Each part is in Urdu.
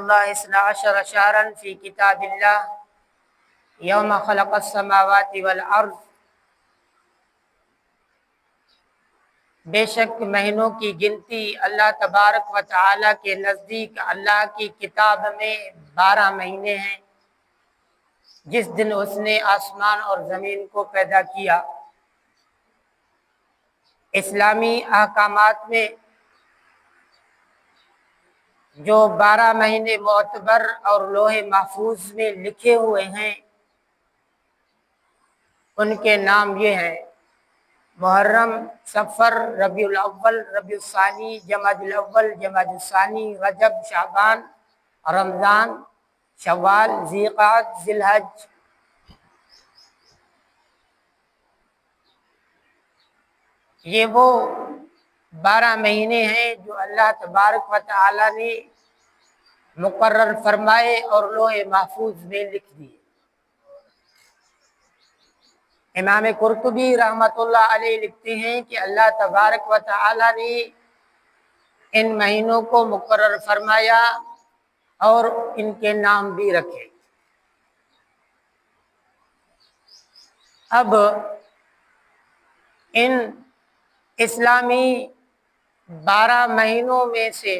اللہ 12 شہرا فی کتاب اللہ یوم خلق السماوات والارض، بے شک مہینوں کی گنتی اللہ تبارک و تعالی کے نزدیک اللہ کی کتاب میں 12 مہینے ہیں، جس دن اس نے آسمان اور زمین کو پیدا کیا۔ اسلامی احکامات میں جو 12 مہینے معتبر اور لوح محفوظ میں لکھے ہوئے ہیں ان کے نام یہ ہیں: محرم، صفر، ربیع الاول، ربیع الثانی، جمادی الاول، جمادی الثانی، رجب، شعبان، رمضان، شوال، ذی القعدہ، ذی الحج۔ یہ وہ 12 مہینے ہیں جو اللہ تبارک و تعالی نے مقرر فرمائے اور لوح محفوظ میں لکھ دیے۔ امام قرطبی رحمۃ اللہ علیہ لکھتے ہیں کہ اللہ تبارک و تعالی نے ان مہینوں کو مقرر فرمایا اور ان کے نام بھی رکھے۔ اب ان اسلامی 12 مہینوں میں سے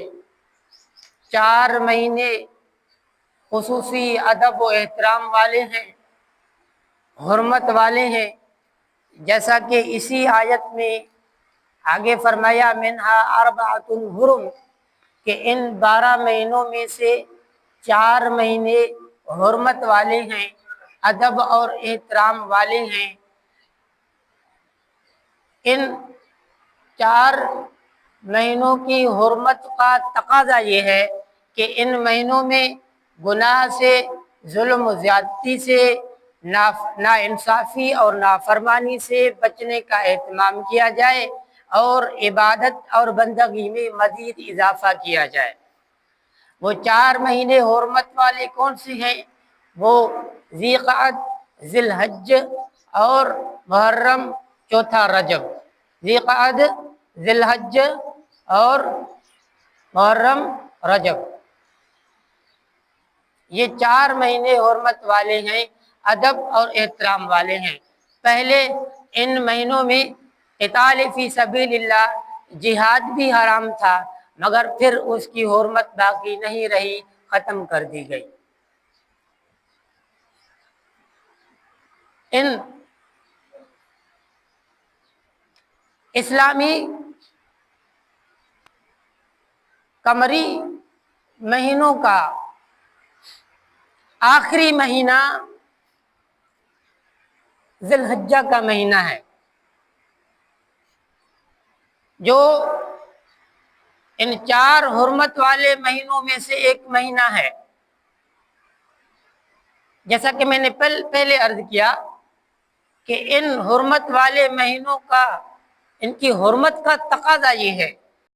4 مہینے خصوصی ادب و احترام والے ہیں، حرمت والے ہیں، جیسا کہ اسی آیت میں آگے فرمایا منہا اربعۃ حرم، کہ ان 12 مہینوں میں سے 4 مہینے حرمت والے ہیں، ادب اور احترام والے ہیں۔ ان 4 مہینوں کی حرمت کا تقاضا یہ ہے کہ ان مہینوں میں گناہ سے، ظلم و زیادتی سے، ناانصافی اور نافرمانی سے بچنے کا اہتمام کیا جائے اور عبادت اور بندگی میں مزید اضافہ کیا جائے۔ وہ 4 مہینے حرمت والے کون سے ہیں؟ وہ ذی القعدہ، ذی الحج اور محرم، چوتھا رجب۔ ذی القعدہ، ذی الحج اور محرم، رجب، یہ 4 مہینے حرمت والے ہیں، ادب اور احترام والے ہیں۔ پہلے ان مہینوں میں قتال فی سبیل اللہ، جہاد بھی حرام تھا، مگر پھر اس کی حرمت باقی نہیں رہی، ختم کر دی گئی۔ ان اسلامی قمری مہینوں کا آخری مہینہ ذی الحجہ کا مہینہ ہے، جو ان 4 حرمت والے مہینوں میں سے ایک مہینہ ہے۔ جیسا کہ میں نے پہلے عرض کیا کہ ان حرمت والے مہینوں کا، ان کی حرمت کا تقاضا یہ ہے